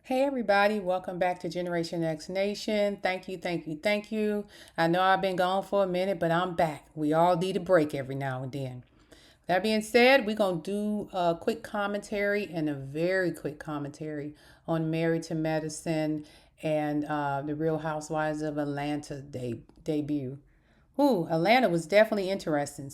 Hey everybody, welcome back to Generation X Nation. Thank you, thank you, thank you. I know I've been gone for a minute, but I'm back. We all need a break every now and then. That being said, we're going to do a quick commentary and a very quick commentary on Married to Medicine and the Real Housewives of Atlanta debut. Ooh, Atlanta was definitely interesting.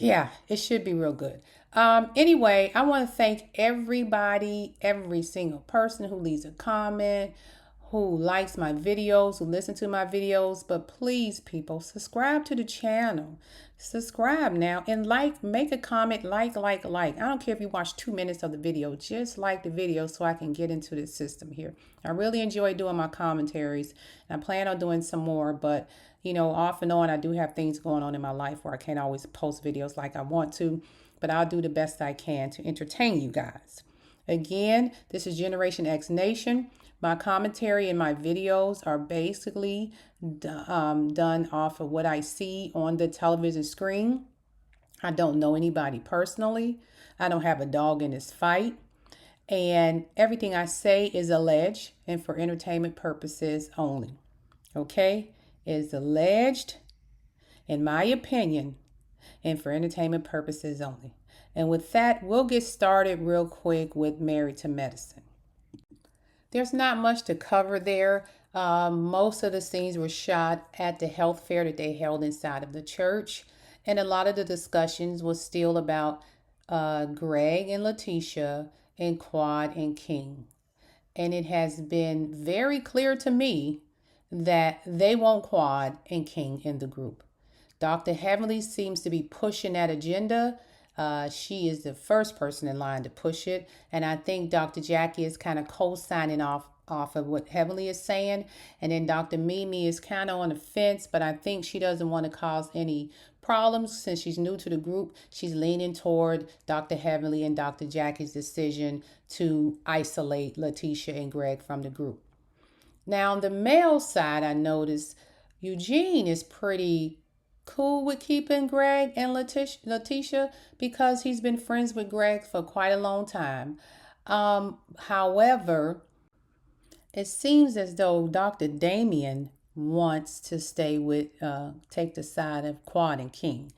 Yeah, it should be real good. Anyway, I want to thank everybody, every single person who leaves a comment, who likes my videos, who listen to my videos. But please, people, subscribe to the channel. Subscribe now and make a comment, like. I don't care if you watch 2 minutes of the video, just like the video so I can get into the system here. I really enjoy doing my commentaries. I plan on doing some more, but off and on, I do have things going on in my life where I can't always post videos like I want to, but I'll do the best I can to entertain you guys. Again, this is Generation X Nation. My commentary and my videos are basically done off of what I see on the television screen. I don't know anybody personally. I don't have a dog in this fight. And everything I say is alleged and for entertainment purposes only. Okay? It is alleged, in my opinion, and for entertainment purposes only. And with that, we'll get started real quick with Married to Medicine. There's not much to cover there. Most of the scenes were shot at the health fair that they held inside of the church. And a lot of the discussions was still about Greg and Letitia and Quad and King. And it has been very clear to me that they want Quad and King in the group. Dr. Heavenly seems to be pushing that agenda. She is the first person in line to push it. And I think Dr. Jackie is kind of co-signing off of what Heavenly is saying. And then Dr. Mimi is kind of on the fence, but I think she doesn't want to cause any problems since she's new to the group. She's leaning toward Dr. Heavenly and Dr. Jackie's decision to isolate Letitia and Greg from the group. Now, on the male side, I noticed Eugene is pretty cool with keeping Greg and Letitia because he's been friends with Greg for quite a long time. However, it seems as though Dr. Damien wants to take the side of Quad and King.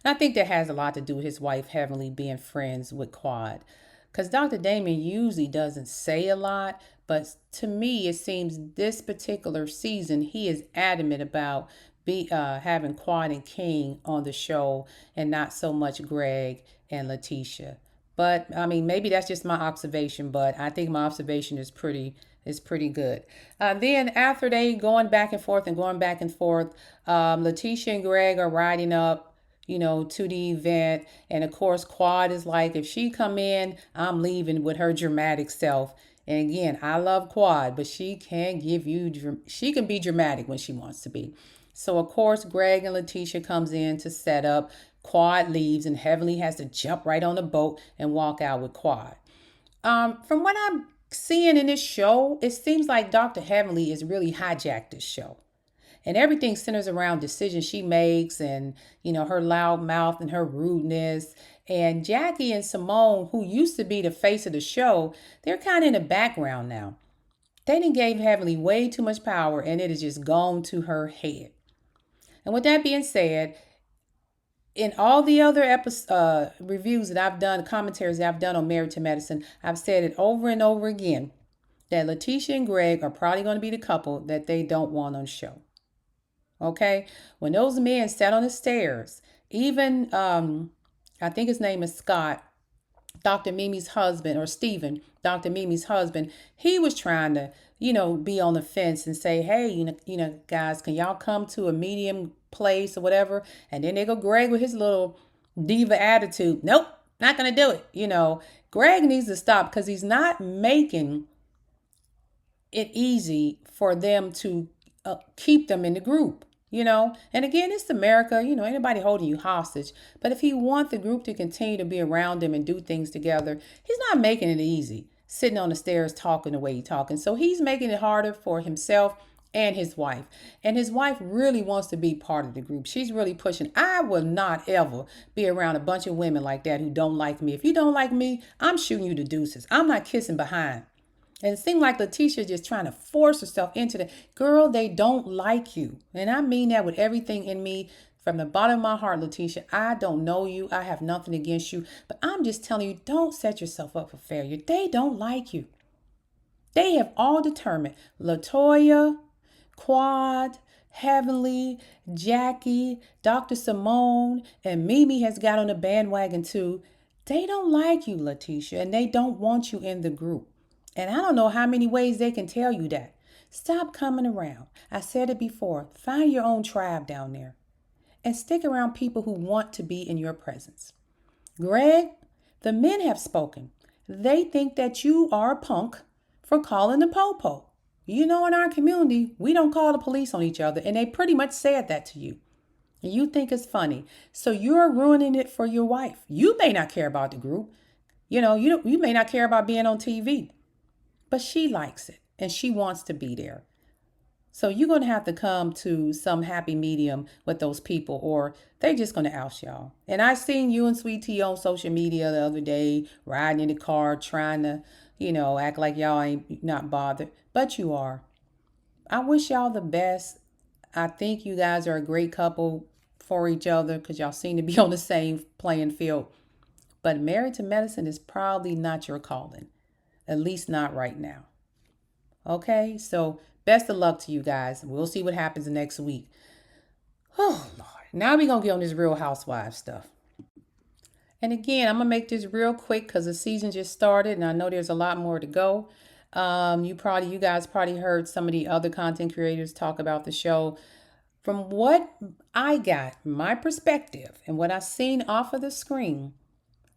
And I think that has a lot to do with his wife Heavenly being friends with Quad. Because Dr. Damien usually doesn't say a lot, but to me, it seems this particular season, he is adamant about having Quad and King on the show and not so much Greg and Letitia. But I mean, maybe that's just my observation, but I think my observation is pretty good. Then after they going back and forth and going back and forth, Letitia and Greg are riding up, to the event. And of course, Quad is like, if she come in, I'm leaving with her dramatic self. And again, I love Quad, but she can be dramatic when she wants to be. So of course, Greg and Letitia comes in to set up. Quad leaves and Heavenly has to jump right on the boat and walk out with Quad. From what I'm seeing in this show, it seems like Dr. Heavenly is really hijacked this show. And everything centers around decisions she makes and, her loud mouth and her rudeness. And Jackie and Simone, who used to be the face of the show, they're kind of in the background now. They done gave Heavenly way too much power and it has just gone to her head. And with that being said, in all the other reviews that I've done, commentaries that I've done on Married to Medicine, I've said it over and over again that Letitia and Greg are probably going to be the couple that they don't want on the show. Okay? When those men sat on the stairs, even, I think his name is Scott, Dr. Mimi's husband, or Stephen, Dr. Mimi's husband, he was trying to, be on the fence and say, hey, guys, can y'all come to a medium place or whatever? And then they go Greg with his little diva attitude. Nope, not going to do it. Greg needs to stop because he's not making it easy for them to keep them in the group. And again, it's America, anybody holding you hostage. But if he wants the group to continue to be around him and do things together, he's not making it easy sitting on the stairs talking the way he's talking. So he's making it harder for himself and his wife. And his wife really wants to be part of the group. She's really pushing. I will not ever be around a bunch of women like that who don't like me. If you don't like me, I'm shooting you the deuces. I'm not kissing behind. And it seemed like Letitia just trying to force herself into the girl. They don't like you. And I mean that with everything in me. From the bottom of my heart, Letitia, I don't know you. I have nothing against you. But I'm just telling you, don't set yourself up for failure. They don't like you. They have all determined. Latoya, Quad, Heavenly, Jackie, Dr. Simone, and Mimi has got on the bandwagon too. They don't like you, Letitia, and they don't want you in the group. And I don't know how many ways they can tell you that. Stop coming around. I said it before. Find your own tribe down there and stick around people who want to be in your presence. Greg, the men have spoken. They think that you are a punk for calling the popo. You know, in our community, we don't call the police on each other, and they pretty much said that to you. And you think it's funny. So you're ruining it for your wife. You may not care about the group. You may not care about being on TV, but she likes it and she wants to be there. So you're going to have to come to some happy medium with those people, or they just going to oust y'all. And I seen you and Sweet Tea on social media the other day, riding in the car, trying to, act like y'all ain't not bothered, but you are. I wish y'all the best. I think you guys are a great couple for each other because y'all seem to be on the same playing field. But Married to Medicine is probably not your calling, at least not right now. Okay, so best of luck to you guys. We'll see what happens next week. Oh, Lord. Now we're going to get on this Real Housewives stuff. And again, I'm going to make this real quick because the season just started and I know there's a lot more to go. You guys probably heard some of the other content creators talk about the show. From what I got, my perspective, and what I've seen off of the screen,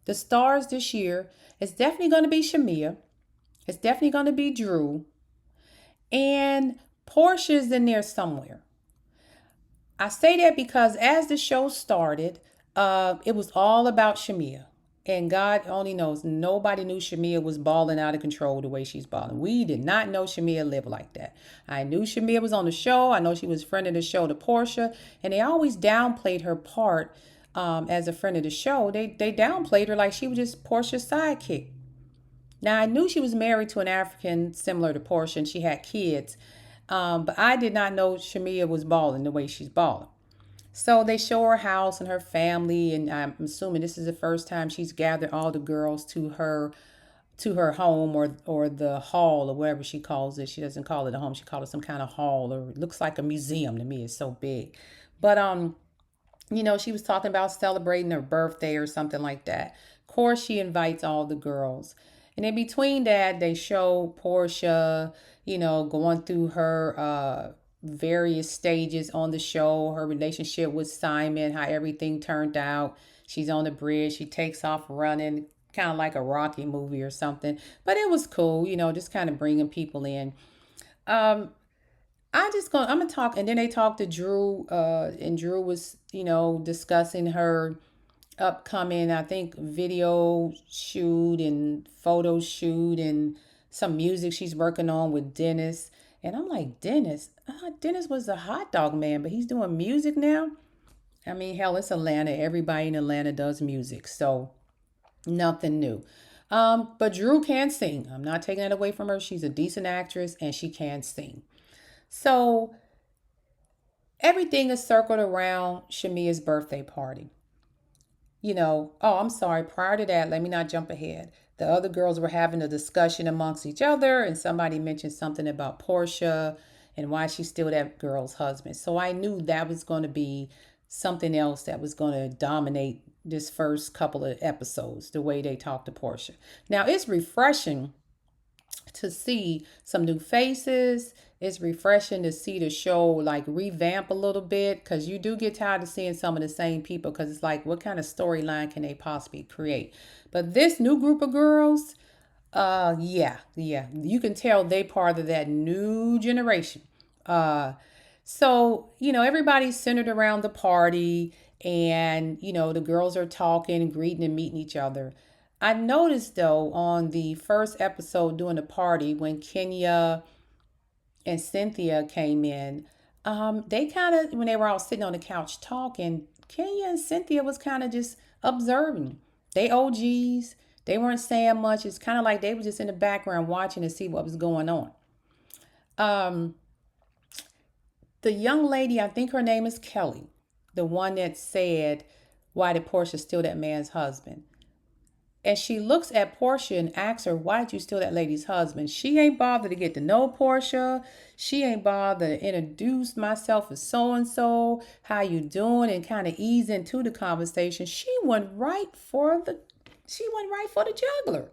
the stars this year is definitely going to be Shamia. It's definitely going to be Drew. And Portia's in there somewhere. I say that because as the show started, it was all about Shamia. And God only knows, nobody knew Shamia was balling out of control the way she's balling. We did not know Shamia lived like that. I knew Shamia was on the show. I know she was friend of the show to Portia. And they always downplayed her part as a friend of the show. They downplayed her like she was just Portia's sidekick. Now, I knew she was married to an African similar to Portia and she had kids. But I did not know Shamia was balling the way she's balling. So they show her house and her family, and I'm assuming this is the first time she's gathered all the girls to her home or the hall or whatever she calls it. She doesn't call it a home; she calls it some kind of hall, or it looks like a museum to me. It's so big, but she was talking about celebrating her birthday or something like that. Of course, she invites all the girls, and in between that, they show Portia, going through her various stages on the show, her relationship with Simon, how everything turned out. She's on the bridge, she takes off running, kind of like a Rocky movie or something, but it was cool, just kind of bringing people in. I'm gonna talk, and then they talked to Drew, and Drew was discussing her upcoming, I think, video shoot and photo shoot and some music she's working on with Dennis. And I'm like, Dennis was a hot dog man, but he's doing music now. I mean, hell, it's Atlanta. Everybody in Atlanta does music, so nothing new. But Drew can sing. I'm not taking that away from her. She's a decent actress and she can sing. So everything is circled around Shamia's birthday party. I'm sorry, prior to that, let me not jump ahead. The other girls were having a discussion amongst each other, and somebody mentioned something about Portia and why she's still that girl's husband. So I knew that was going to be something else that was going to dominate this first couple of episodes, the way they talk to Portia. Now, it's refreshing to see some new faces. It's refreshing to see the show like revamp a little bit, because you do get tired of seeing some of the same people, because it's like, what kind of storyline can they possibly create? But this new group of girls, yeah, you can tell they part of that new generation. So everybody's centered around the party, and the girls are talking, greeting, and meeting each other. I noticed though on the first episode during the party when Kenya and Cynthia came in, they kind of, when they were all sitting on the couch talking, Kenya and Cynthia was kind of just observing. They OGs. They weren't saying much. It's kind of like they were just in the background watching to see what was going on. Um, the young lady, I think her name is Kelly, the one that said, "Why did Portia steal that man's husband?" And she looks at Portia and asks her, "Why'd you steal that lady's husband?" She ain't bothered to get to know Portia. She ain't bothered to introduce myself as so and so, how you doing, and kind of ease into the conversation. She went right for the juggler.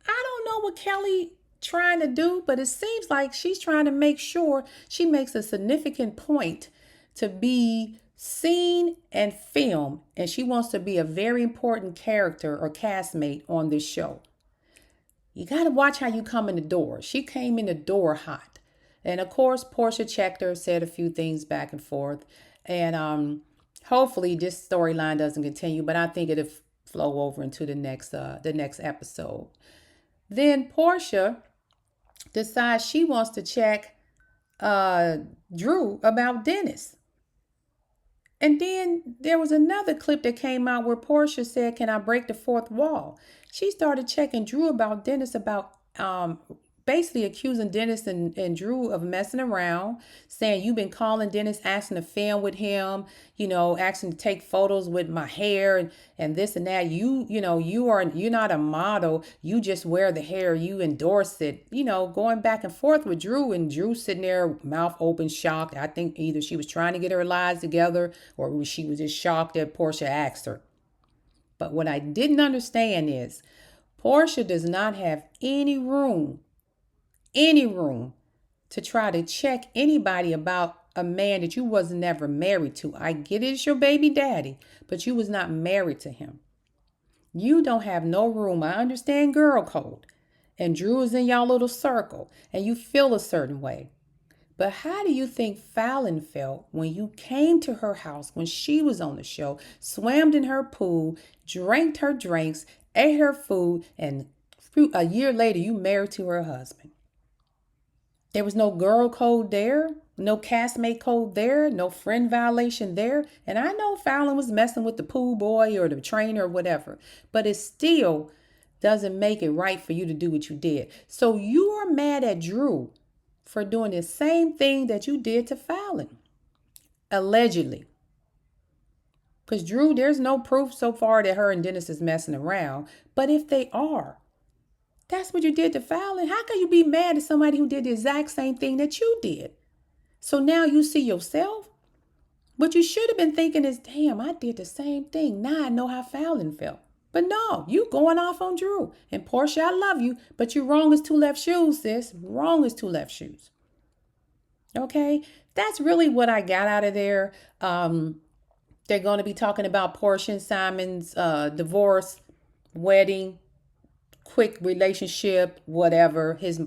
I don't know what Kelly trying to do, but it seems like she's trying to make sure she makes a significant point to be seen and filmed, and she wants to be a very important character or castmate on this show. You got to watch how you come in the door. She came in the door hot. And of course, Portia checked her, said a few things back and forth. And hopefully this storyline doesn't continue, but I think it'll flow over into the next episode. Then Portia decides she wants to check Drew about Dennis. And then there was another clip that came out where Portia said, "Can I break the fourth wall?" She started checking Drew about Dennis, about basically accusing Dennis and Drew of messing around, saying, "You've been calling Dennis, asking to film with him, asking to take photos with my hair and this and that. You're not a model. You just wear the hair. You endorse it." Going back and forth with Drew, and Drew sitting there, mouth open, shocked. I think either she was trying to get her lies together or she was just shocked that Portia asked her. But what I didn't understand is Portia does not have any room to try to check anybody about a man that you was never married to. I get it's your baby daddy, but you was not married to him. You don't have no room. I understand girl code, and Drew is in y'all little circle, and you feel a certain way. But how do you think Fallon felt when you came to her house when she was on the show, swam in her pool, drank her drinks, ate her food, and a year later you married to her husband? There was no girl code there, no castmate code there, no friend violation there. And I know Fallon was messing with the pool boy or the trainer or whatever, but it still doesn't make it right for you to do what you did. So you are mad at Drew for doing the same thing that you did to Fallon, allegedly. Because Drew, there's no proof so far that her and Dennis is messing around. But if they are, that's what you did to Fallon. How can you be mad at somebody who did the exact same thing that you did? So now you see yourself? What you should have been thinking is, damn, I did the same thing. Now I know how Fallon felt. But no, you going off on Drew. And Portia, I love you, but you're wrong as two left shoes, sis. Wrong as two left shoes. Okay? That's really what I got out of there. They're going to be talking about Portia and Simon's divorce, wedding, quick relationship, whatever, his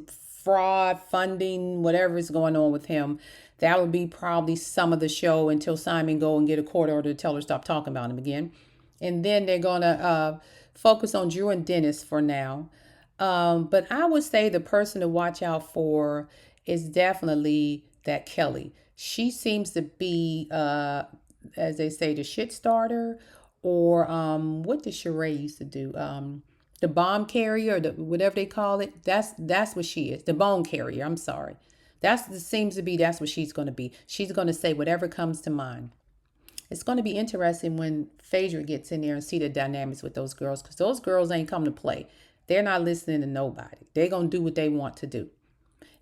fraud, funding, whatever is going on with him. That would be probably some of the show until Simon go and get a court order to tell her stop talking about him again. And then they're going to focus on Drew and Dennis for now. But I would say the person to watch out for is definitely that Kelly. She seems to be, as they say, the shit starter, or what did Sheree used to do? The bomb carrier, or whatever they call it. That's what she is. The bone carrier. I'm sorry. That's what she's going to be. She's going to say whatever comes to mind. It's going to be interesting when Phaedra gets in there and see the dynamics with those girls, because those girls ain't come to play. They're not listening to nobody. They're going to do what they want to do.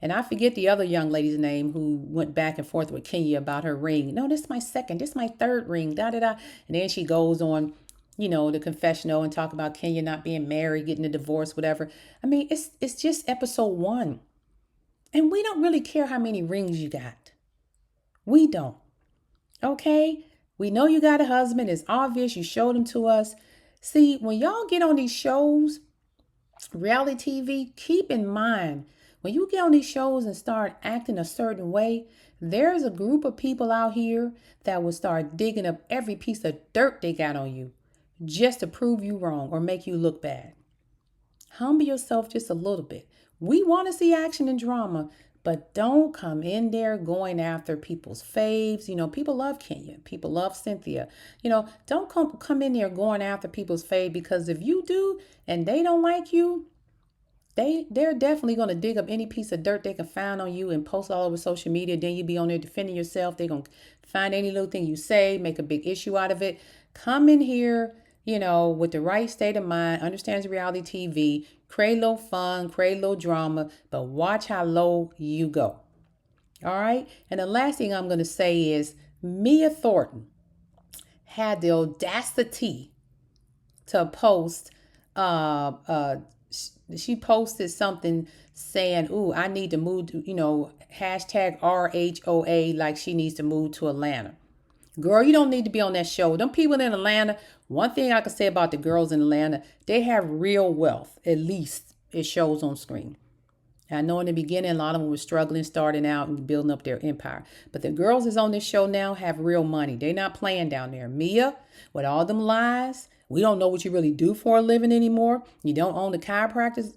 And I forget the other young lady's name who went back and forth with Kenya about her ring. No, this is my second. This is my third ring. Da da da. And then she goes on, the confessional and talk about Kenya not being married, getting a divorce, whatever. I mean, it's just episode 1. And we don't really care how many rings you got. We don't. Okay? We know you got a husband. It's obvious. You showed him to us. See, when y'all get on these shows, reality TV, keep in mind, when you get on these shows and start acting a certain way, there's a group of people out here that will start digging up every piece of dirt they got on you just to prove you wrong or make you look bad. Humble yourself just a little bit. We want to see action and drama, But don't come in there going after people's faves. People love Kenya. People love Cynthia. Don't come in there going after people's fave, because if you do and they don't like you, they're definitely going to dig up any piece of dirt they can find on you and post all over social media. Then you be on there defending yourself. They're going to find any little thing you say, make a big issue out of it. Come in here, with the right state of mind, understands reality TV, create a little fun, create a little drama, but watch how low you go. All right. And the last thing I'm going to say is Mia Thornton had the audacity to post, she posted something saying, "Ooh, I need to move to, hashtag RHOA, like she needs to move to Atlanta." Girl, you don't need to be on that show. Them people in Atlanta, one thing I can say about the girls in Atlanta, they have real wealth. At least it shows on screen. I know in the beginning, a lot of them were struggling, starting out and building up their empire. But the girls that's on this show now have real money. They're not playing down there. Mia, with all them lies, we don't know what you really do for a living anymore. You don't own the chiropractors,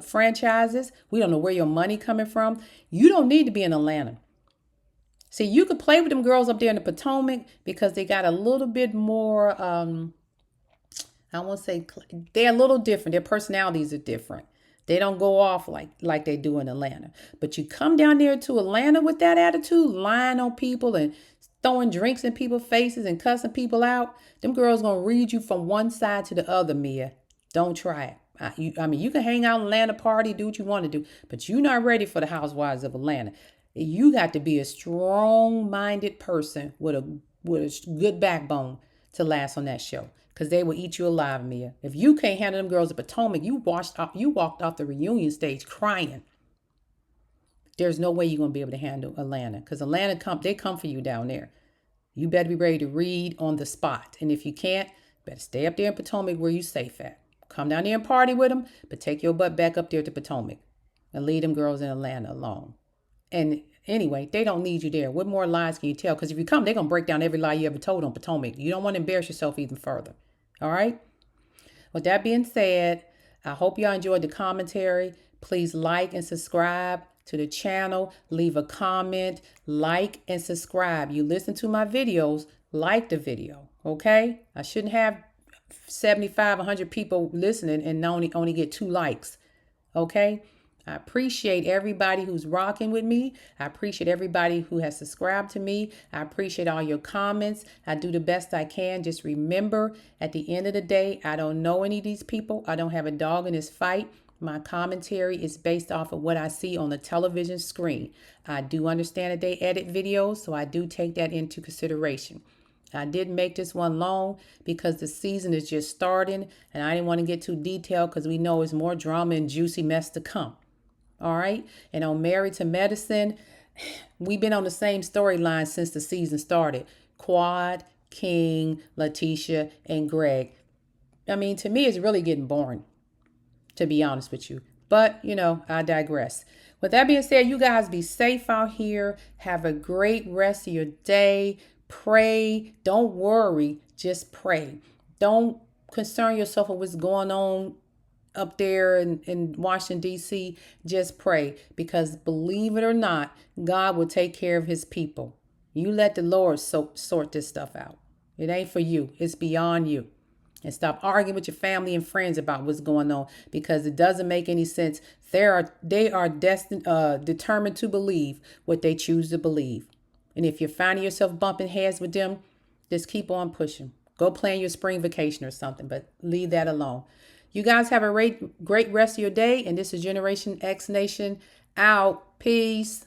franchises. We don't know where your money coming from. You don't need to be in Atlanta. See, you could play with them girls up there in the Potomac because they got a little bit more, I won't say, they're a little different. Their personalities are different. They don't go off like they do in Atlanta. But you come down there to Atlanta with that attitude, lying on people and throwing drinks in people's faces and cussing people out, them girls going to read you from one side to the other, Mia. Don't try it. You can hang out in Atlanta, party, do what you want to do, but you're not ready for the Housewives of Atlanta. You got to be a strong-minded person with a good backbone to last on that show, because they will eat you alive, Mia. If you can't handle them girls at Potomac, you walked off the reunion stage crying. There's no way you're going to be able to handle Atlanta, because Atlanta, they come for you down there. You better be ready to read on the spot. And if you can't, better stay up there in Potomac where you safe at. Come down there and party with them, but take your butt back up there to Potomac and leave them girls in Atlanta alone. And anyway, they don't need you there. What more lies can you tell? Because if you come, they're going to break down every lie you ever told on Potomac. You don't want to embarrass yourself even further. All right? With that being said, I hope y'all enjoyed the commentary. Please like and subscribe to the channel. Leave a comment, like and subscribe. You listen to my videos, like the video, okay? I shouldn't have 75, 100 people listening and only get 2 likes, okay? I appreciate everybody who's rocking with me. I appreciate everybody who has subscribed to me. I appreciate all your comments. I do the best I can. Just remember, at the end of the day, I don't know any of these people. I don't have a dog in this fight. My commentary is based off of what I see on the television screen. I do understand that they edit videos, so I do take that into consideration. I did make this one long because the season is just starting, and I didn't want to get too detailed because we know it's more drama and juicy mess to come. All right. And on Married to Medicine, we've been on the same storyline since the season started. Quad, King, Letitia, and Greg. I mean, to me, it's really getting boring, to be honest with you. But, I digress. With that being said, you guys be safe out here. Have a great rest of your day. Pray. Don't worry. Just pray. Don't concern yourself with what's going on up there in Washington, D.C., just pray, because believe it or not, God will take care of his people. You let the Lord sort this stuff out. It ain't for you. It's beyond you. And stop arguing with your family and friends about what's going on, because it doesn't make any sense. They are determined to believe what they choose to believe. And if you're finding yourself bumping heads with them, just keep on pushing. Go plan your spring vacation or something, but leave that alone. You guys have a great rest of your day. And this is Generation X Nation out. Peace.